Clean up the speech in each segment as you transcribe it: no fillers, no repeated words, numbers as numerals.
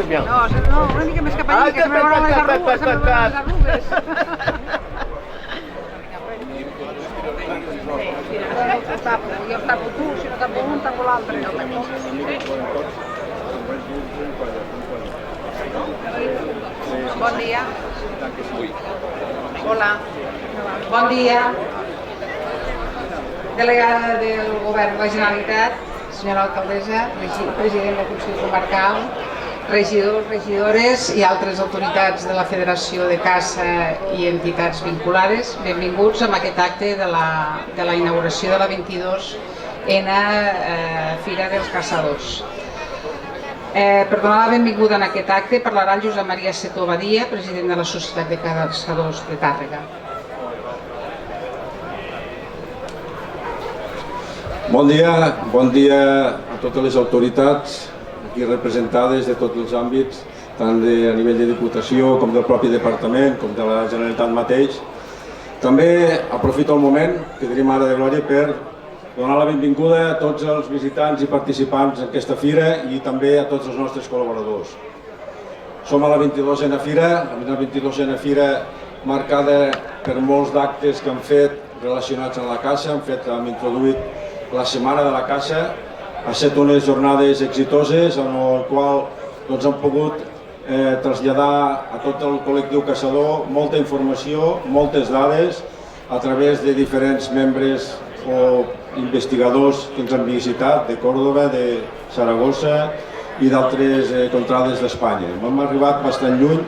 canviant. No, una mica més cap allà, que se me veuen les arrugues, se me veuen les arrugues. Jo tapo tu, si no tapo un, tapo l'altre. Bon dia. Hola. Bon dia. Delegada del Govern de la Generalitat, senyora alcaldessa, president del Consell Comarcal, regidors, regidores i altres autoritats de la Federació de Caça i entitats vinculades, benvinguts a aquest acte de la inauguració de la 22ª Fira dels Caçadors. Per donar la benvinguda en aquest acte parlarà el Josep Maria Setó Badia, president de la Societat de Caçadors de Tàrrega. Bon dia a totes les autoritats aquí representades de tots els àmbits, tant a nivell de Diputació com del propi Departament, com de la Generalitat mateix. També aprofito el moment que tenim ara de glòria per donar la benvinguda a tots els visitants i participants d'aquesta fira i també a tots els nostres col·laboradors. Som a la 22ª Fira, la 22ª Fira marcada per molts d'actes que han fet relacionats amb la caça, hem introduït la Setmana de la Caça, ha estat unes jornades exitoses en el qual hem pogut traslladar a tot el col·lectiu caçador molta informació, moltes dades a través de diferents membres o investigadors que ens han visitat de Còrdova, de Saragossa i d'altres contrades d'Espanya. Hem arribat bastant lluny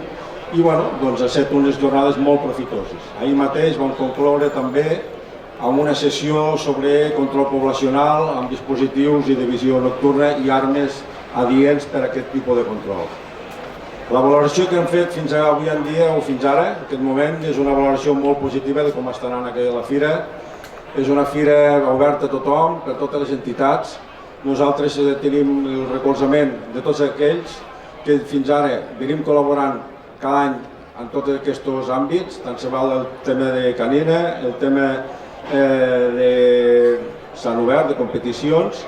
i han estat unes jornades molt profitoses. Ahir mateix vam concloure també amb una sessió sobre control poblacional amb dispositius i de visió nocturna i armes adients per a aquest tipus de control. La valoració que hem fet fins avui en dia o fins ara, en aquest moment, és una valoració molt positiva de com està anant la fira. És una fira oberta a tothom, per totes les entitats. Nosaltres tenim el recolzament de tots aquells que fins ara venim col·laborant cada any en tots aquests àmbits, tant se val el tema de canina, el tema de Sant Obert, de competicions,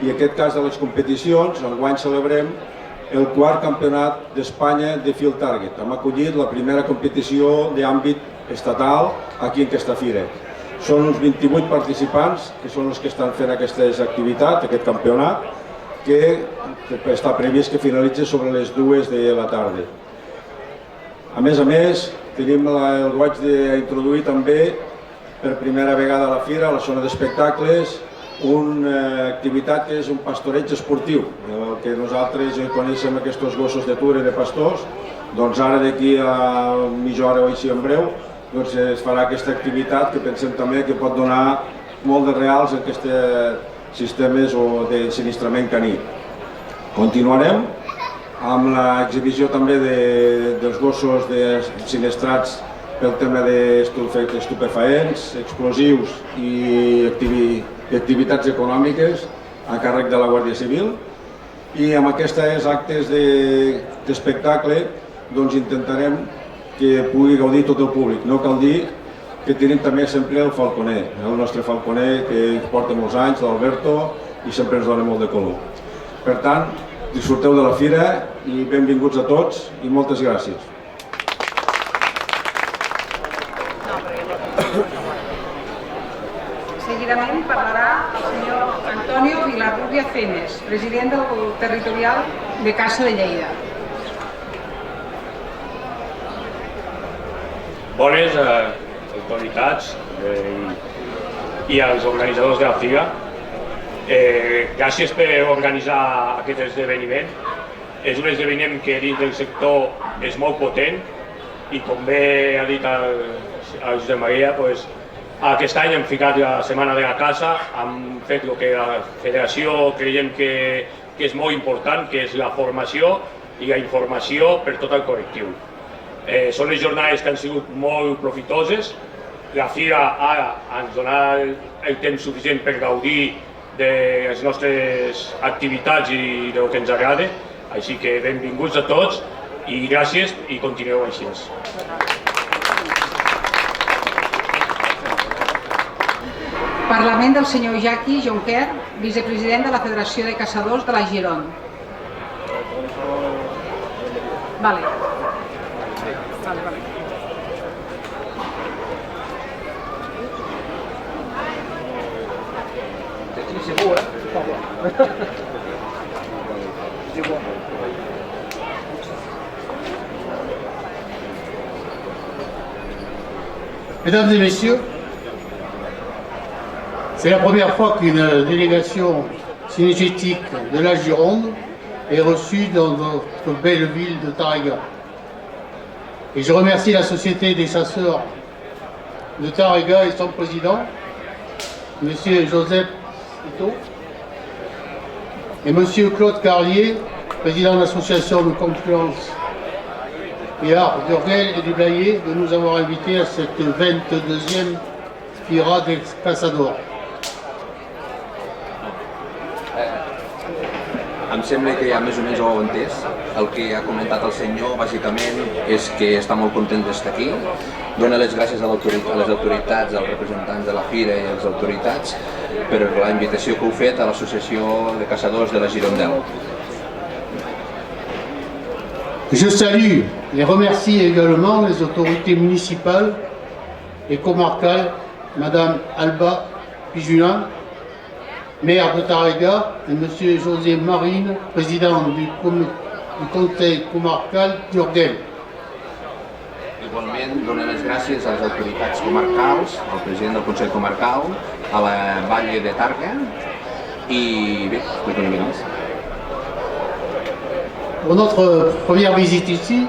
i en aquest cas de les competicions, enguany celebrem el 4è Campionat d'Espanya de Field Target. Hem acollit la primera competició d'àmbit estatal aquí en aquesta fira. Són uns 28 participants que són els que estan fent aquesta activitat, aquest campionat, que està previst que finalitzi sobre les 2 de la tarda. A més, tenim el goig d'introduir també per primera vegada a la fira, a la zona d'espectacles, una activitat que és un pastoreig esportiu, el que nosaltres coneixem aquests gossos de tura i de pastors. Doncs ara d'aquí a mitja hora o així en breu es farà aquesta activitat que pensem també que pot donar molt de reals en aquests sistemes d'ensinistrament caní. Continuarem amb l'exhibició també dels gossos ensinistrats pel tema d'estupefaents, explosius i activitats econòmiques a càrrec de la Guàrdia Civil. I amb aquests actes d'espectacle intentarem que pugui gaudir tot el públic. No cal dir que tenim també sempre el falconer, el nostre falconer que porta molts anys, l'Alberto, i sempre ens dona molt de color. Per tant, disfruteu de la fira i benvinguts a tots i moltes gràcies. Seguidament parlarà el senyor Antonio Vilarrubia Cenes, president del Territorial de Caça de Lleida. Bones autoritats i als organitzadors de la Fira. Gràcies per organitzar aquest esdeveniment. És un esdeveniment que dins del sector és molt potent i com bé ha dit el Josep Maria, aquest any hem ficat la Setmana de la Caça, hem fet el que la Federació creiem que és molt important, que és la formació i la informació per tot el col·lectiu. Són les jornades que han sigut molt profitoses. La Fira ara ens dona el temps suficient per gaudir de les nostres activitats i del que ens agrada, així que benvinguts a tots i gràcies i continueu així. Parlament del senyor Jacqui Jonquer, vicepresident de la Federació de Caçadors de la Gironda. Vale. Vale, vale. Mesdames et messieurs, c'est la première fois qu'une délégation synergétique de la Gironde est reçue dans notre belle ville de Tariga. Et je remercie la Société des chasseurs de Tariga et son président, M. Joseph Ito, et M. Claude Carlier, président de l'association de confluence et art d'Urgel et du Blayais, de nous avoir invités à cette 22e Fira del Caçador. Em sembla que ja més o menys ho heu entès. El que ha comentat el senyor, bàsicament, és que està molt content d'estar aquí. Dóna les gràcies a les autoritats, als representants de la Fira i a les autoritats per la invitació que heu fet a l'Associació de Caçadors de la Girondelle. Je salue et remercie également les autorités municipales et comarcales, Madame Alba Pijulin, maire de Tariga, et M. José Marine, président du conseil comarcal d'Urgell. Igualment, dono les gràcies a les autoritats comarcals, al president del Consell Comarcal, a la Valle de Targa i bé, explico una mica més. Pour notre première visite ici,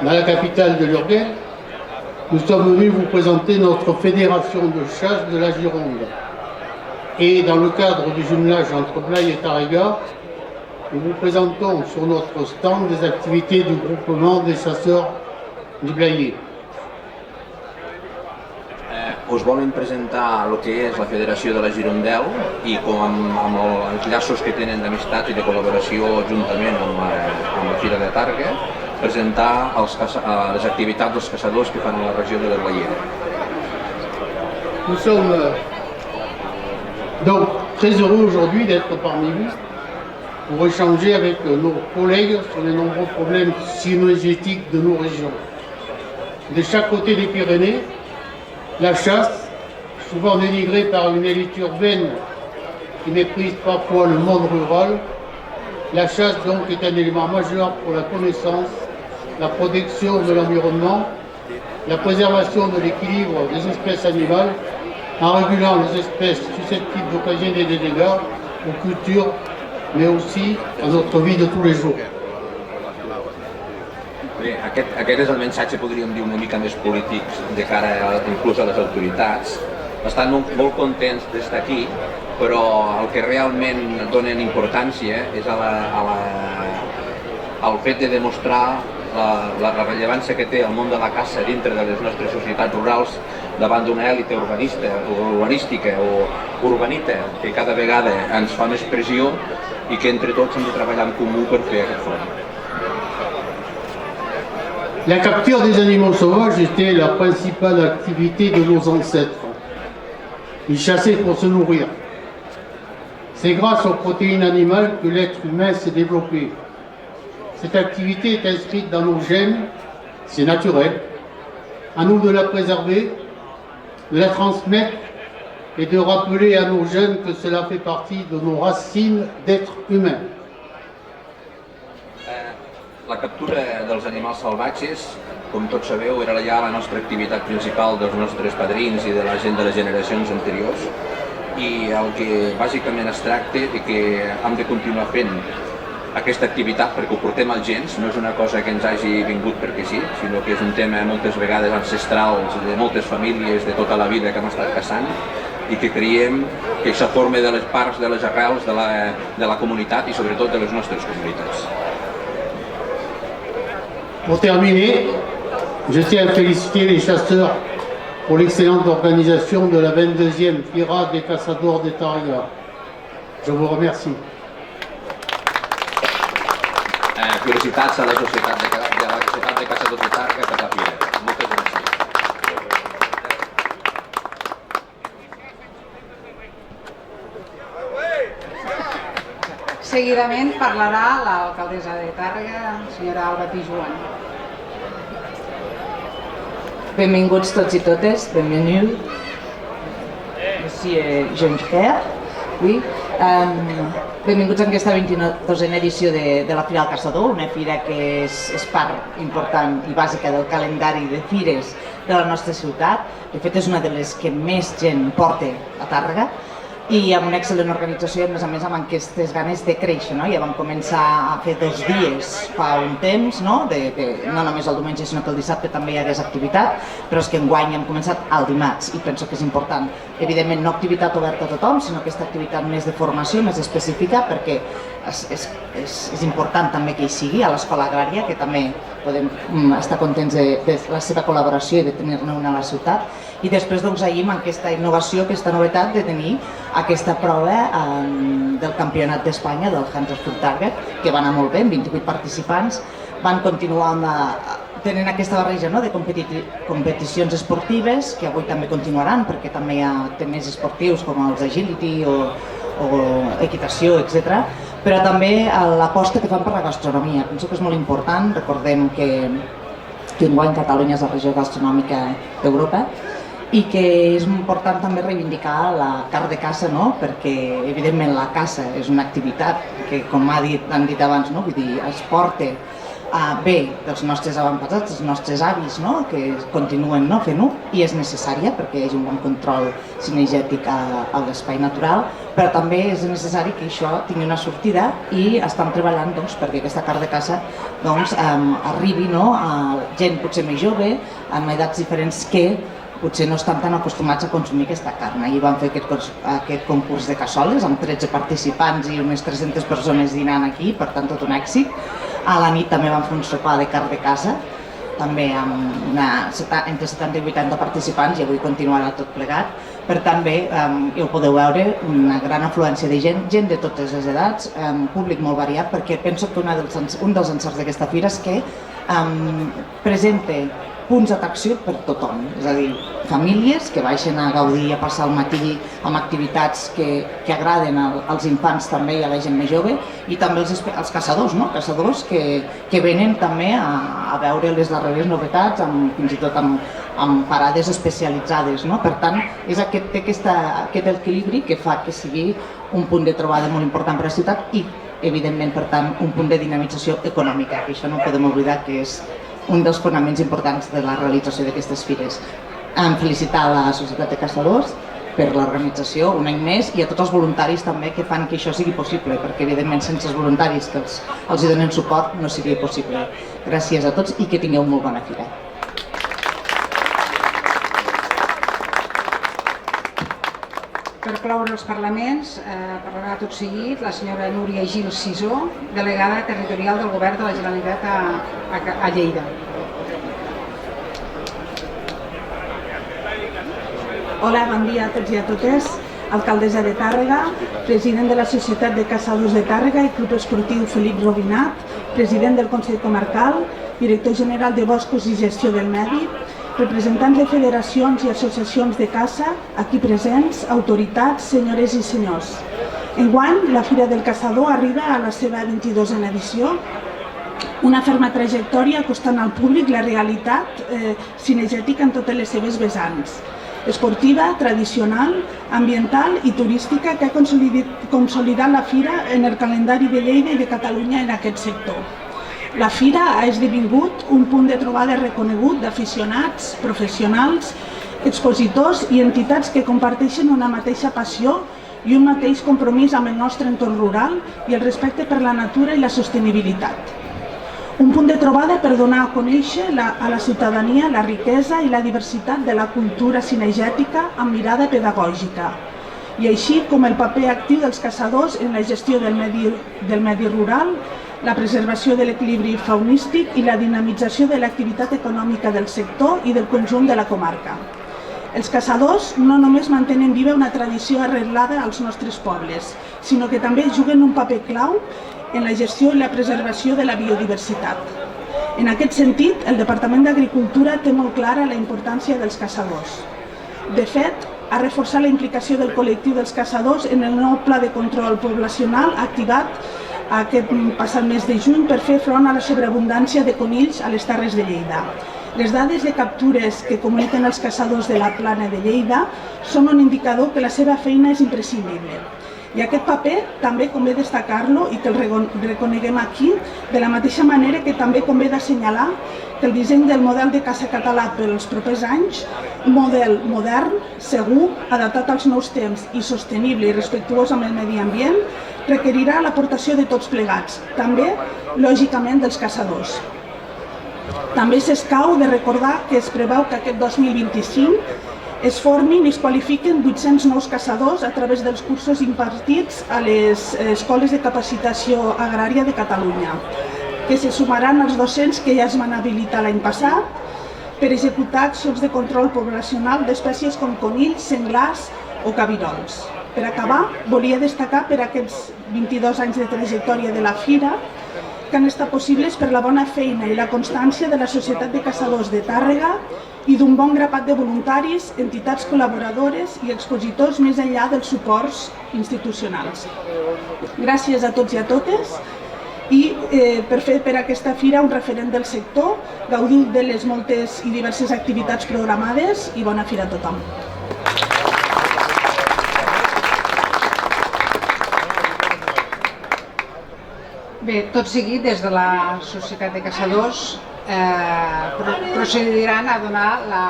dans la capitale de l'Urgell, nous sommes venus vous présenter notre fédération de chasse de la Gironde. Et dans le cadre du jumelage entre Blaye et Tariga, nous vous présentons sur notre stand des activités du groupement des chasseurs du Blayais. Us volen presentar el que és la Federació de la Girondelle i com amb els llaços que tenen d'amistat i de col·laboració juntament amb la Fira de Targa, presentar les activitats dels caçadors que fan a la regió de la Blayais. Nous sommes donc très heureux aujourd'hui d'être parmi vous pour échanger avec nos collègues sur les nombreux problèmes synergétiques de nos régions. De chaque côté des Pyrénées, la chasse, souvent dénigrée par une élite urbaine qui méprise parfois le monde rural, la chasse donc est un élément majeur pour la connaissance, la protection de l'environnement, la préservation de l'équilibre des espèces animales, en régulant les espèces susceptibles d'occasionner des dégâts aux cultures, mais aussi à notre vie de tous les jours. Bé, aquest és el missatge, podríem dir, una mica més polític de cara inclús a les autoritats. Estan molt contents d'estar aquí, però el que realment donen importància és al fet de demostrar la rellevància que té el món de la caça dintre de les nostres societats rurals davant d'una èlite urbanística o urbanita que cada vegada ens fa més pressió i que entre tots hem de treballar en comú per fer aquest front. La capture des animaux sauvages était la principale activité de nos ancêtres. Ils chassaient pour se nourrir. C'est grâce aux protéines animales que l'être humain s'est développé. Cette activité est inscrite dans nos gènes, c'est naturel. À nous de la préserver, de la transmettre et de rappeler à nos jeunes que cela fait partie de nos racines d'être humain. La captura dels animals salvatges, com tots sabeu, era ja la nostra activitat principal dels nostres padrins i de la gent de les generacions anteriors, i el que bàsicament es tracta és que hem de continuar fent aquesta activitat perquè ho portem als gens, no és una cosa que ens hagi vingut perquè sí, sinó que és un tema moltes vegades ancestral de moltes famílies de tota la vida que hem estat caçant i que creiem que això forma de les parts de les arrels de la comunitat i sobretot de les nostres comunitats. Pour terminer, je tiens à féliciter les chasseurs pour l'excellente organisation de la 22e Fira des Caçadors de Tariga. Je vous remercie. Felicitats a la Societat de Caçadors de Targa per la Fira. Moltes gràcies. seguidament parlarà l'alcaldessa de Tàrrega, senyora Alba Pijuan. Benvinguts tots i totes, benveniu. Monsieur Jean-Pierre. Oui. Benvinguts a aquesta 22a edició de la Fira del Caçador, una fira que és part important i bàsica del calendari de fires de la nostra ciutat. De fet, és una de les que més gent porta a Tàrrega i amb una excel·lent organització i a més amb aquestes ganes de créixer. Ja vam començar a fer 2 dies fa un temps, no només el diumenge sinó que el dissabte també hi hagués activitat, però és que enguany hem començat el dimarts i penso que és important. Evidentment no activitat oberta a tothom, sinó aquesta activitat més de formació, més específica, perquè és important també que hi sigui a l'Escola Agrària, que també podem estar contents de la seva col·laboració i de tenir-ne una a la ciutat. I després ahir amb aquesta innovació, aquesta novetat de tenir aquesta prova del Campionat d'Espanya del Huntersfield Target, que va anar molt bé, amb 28 participants, van continuar tenint aquesta barreja de competicions esportives, que avui també continuaran, perquè també hi ha temes esportius com els agility o equitació, etc. Però també l'aposta que fan per la gastronomia. Penso que és molt important. Recordem que enguany Catalunya és la regió gastronòmica d'Europa i que és important també reivindicar la carn de caça, perquè evidentment la caça és una activitat que, com han dit abans, es porta bé dels nostres avantpassats, dels nostres avis, que continuen fent-ho, i és necessària perquè hi hagi un bon control cinegètic a l'espai natural, però també és necessari que això tingui una sortida i estan treballant perquè aquesta carn de caça arribi a gent potser més jove, amb edats diferents que potser no estan tan acostumats a consumir aquesta carn. Ahir vam fer aquest concurs de cassoles amb 13 participants i unes 300 persones dinant aquí, per tant tot un èxit. A la nit també vam fer un sopar de carn de casa, també amb entre 70 i 80 participants, i avui continuarà tot plegat. Per tant, bé, ho podeu veure, una gran afluència de gent de totes les edats, públic molt variat, perquè penso que un dels encerts d'aquesta fira és que presenta punts d'atracció per tothom, és a dir, famílies que baixen a gaudir i a passar el matí amb activitats que agraden als infants també i a la gent més jove, i també els caçadors, caçadors que venen també a veure les darreres novetats, fins i tot amb parades especialitzades. Per tant, té aquest equilibri que fa que sigui un punt de trobada molt important per a la ciutat i, evidentment, per tant, un punt de dinamització econòmica, que això no podem oblidar que és un dels fonaments importants de la realització d'aquestes fires. Felicitar la Societat de Caçadors per l'organització un any més i a tots els voluntaris també que fan que això sigui possible, perquè evidentment sense els voluntaris que els donen suport no seria possible. Gràcies a tots i que tingueu molt bona fira. Per cloure els parlaments, parlarà tot seguit la senyora Núria Gil Sisó, delegada territorial del Govern de la Generalitat a Lleida. Hola, bon dia a tots i a totes. Alcaldessa de Tàrrega, president de la Societat de Caçadors de Tàrrega i Club Esportiu Felip Robinat, president del Consell Comarcal, director general de Boscos i Gestió del Medi, representants de federacions i associacions de caça, aquí presents, autoritats, senyores i senyors. Enguany, la Fira del Caçador arriba a la seva 22a edició, una ferma trajectòria acostant al públic la realitat cinegètica en totes les seves vessants, esportiva, tradicional, ambiental i turística que ha consolidat la Fira en el calendari de Lleida i de Catalunya en aquest sector. La Fira ha esdevingut un punt de trobada reconegut d'aficionats, professionals, expositors i entitats que comparteixen una mateixa passió i un mateix compromís amb el nostre entorn rural i el respecte per la natura i la sostenibilitat. Un punt de trobada per donar a conèixer a la ciutadania la riquesa i la diversitat de la cultura cinegètica amb mirada pedagògica, i així com el paper actiu dels caçadors en la gestió del medi rural, la preservació de l'equilibri faunístic i la dinamització de l'activitat econòmica del sector i del conjunt de la comarca. Els caçadors no només mantenen viva una tradició arrelada als nostres pobles, sinó que també juguen un paper clau en la gestió i la preservació de la biodiversitat. En aquest sentit, el Departament d'Agricultura té molt clara la importància dels caçadors. De fet, ha reforçat la implicació del col·lectiu dels caçadors en el nou pla de control poblacional activat aquest passat mes de juny per fer front a la sobreabundància de conills a les Terres de Lleida. Les dades de captures que comuniquen els caçadors de la Plana de Lleida són un indicador que la seva feina és imprescindible. I aquest paper també convé destacar-lo i que el reconeguem aquí, de la mateixa manera que també convé d'assenyalar que el disseny del model de caça català pels propers anys, un model modern, segur, adaptat als nous temps i sostenible i respectuós amb el medi ambient, requerirà l'aportació de tots plegats, també, lògicament, dels caçadors. També s'escau de recordar que es preveu que aquest 2025 es formin i es qualifiquen 800 nous caçadors a través dels cursos impartits a les escoles de capacitació agrària de Catalunya, que se sumaran als 200 que ja es van habilitar l'any passat per executar accions de control poblacional d'espècies com conills, senglars o cabirols. Per acabar, volia destacar per aquests 22 anys de trajectòria de la Fira que han estat possibles per la bona feina i la constància de la Societat de Caçadors de Tàrrega i d'un bon grapat de voluntaris, entitats col·laboradores i expositors més enllà dels suports institucionals. Gràcies a tots i a totes i per fer per aquesta fira un referent del sector, gaudiu de les moltes i diverses activitats programades i bona fira a tothom. Bé, tot seguit, des de la Societat de Caçadors procediran a donar la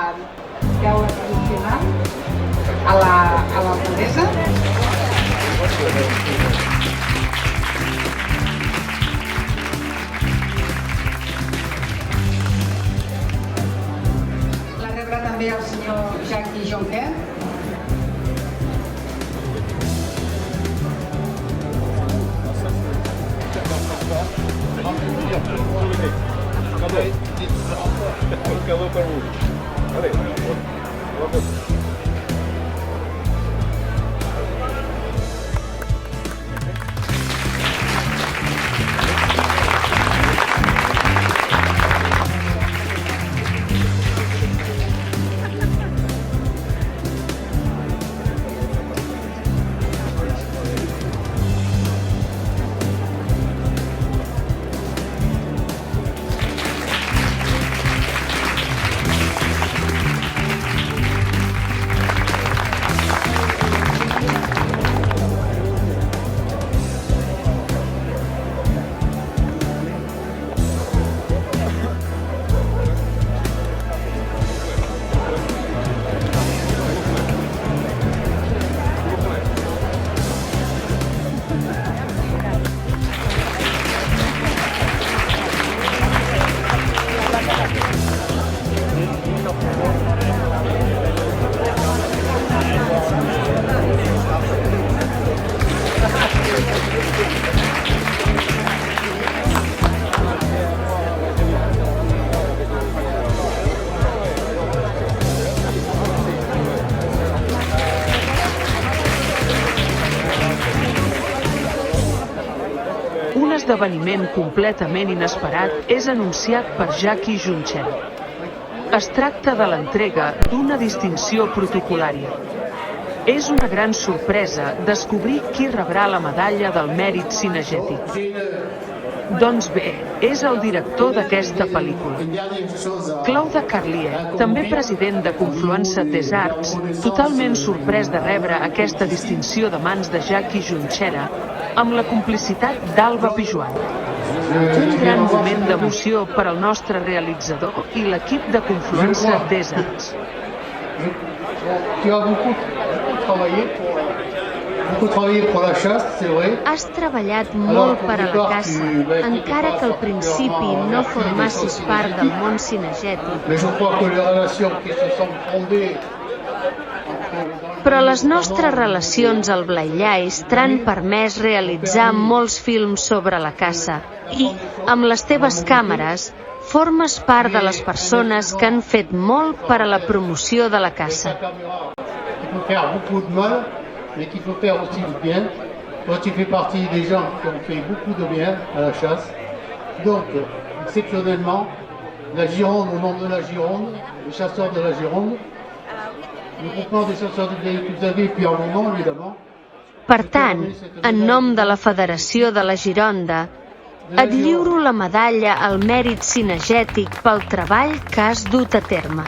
veu tradicional a l'alcaldessa. La rebrà també el senyor Jackie Jonquet. Un esdeveniment completament inesperat és anunciat per Jackie Jonquet. Es tracta de l'entrega d'una distinció protocol·lària. És una gran sorpresa descobrir qui rebrà la medalla del mèrit cinegètic. Doncs bé, és el director d'aquesta pel·lícula. Claude Carlier, també president de Confluence des Arts, totalment sorprès de rebre aquesta distinció de mans de Jackie Jonquet, amb la complicitat d'Alba Pijuan. Un gran moment d'emoció per al nostre realitzador i l'equip de Confluence des Arts. Has treballat molt per a la caça, encara que al principi no formassis part del món cinegètic. Però les nostres relacions al Blailais t'han permès realitzar molts films sobre la caça i, amb les teves càmeres, formes part de les persones que han fet molt per a la promoció de la caça. Mais qui peut faire aussi du bien. Toi, tu fais partie des gens qui ont fait beaucoup de bien à la chasse. Donc, exceptionnellement, la Gironde, au nom de la Gironde, les chasseurs de la Gironde, le groupement des chasseurs de Blailais que vous avez, puis un moment, évidemment, Per tant, en nom de la Federació de la Gironda, et lliuro la medalla al mèrit cinegètic pel treball que has dut a terme.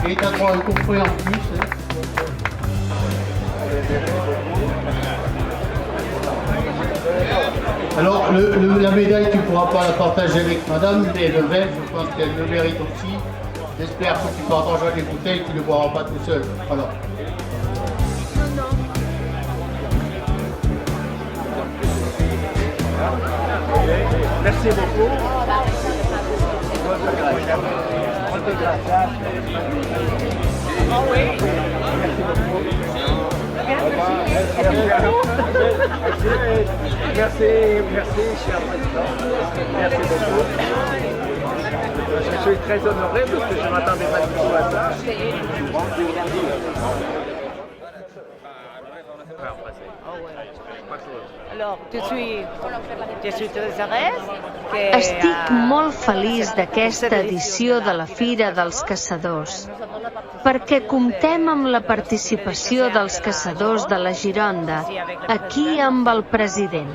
Et t'as droit à un coffret en plus. Alors, la médaille, tu ne pourras pas la partager avec madame, mais le verre, je pense qu'elle le mérite aussi. J'espère que tu partageras les bouteilles, tu ne les boiras pas tout seul. Voilà. Merci beaucoup. Merci, cher président. Merci beaucoup. Je suis très honoré parce que je ne m'attendais pas du tout à ça. Estic molt feliç d'aquesta edició de la Fira dels Caçadors, perquè comptem amb la participació dels caçadors de la Gironda, aquí amb el president.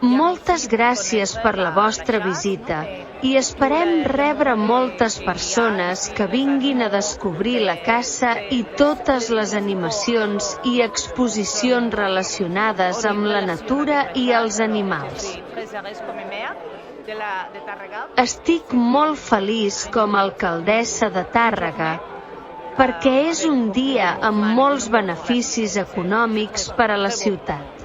Moltes gràcies per la vostra visita i esperem rebre moltes persones que vinguin a descobrir la caça i totes les animacions i exposicions relacionades amb la natura i els animals. Estic molt feliç com a alcaldessa de Tàrrega perquè és un dia amb molts beneficis econòmics per a la ciutat.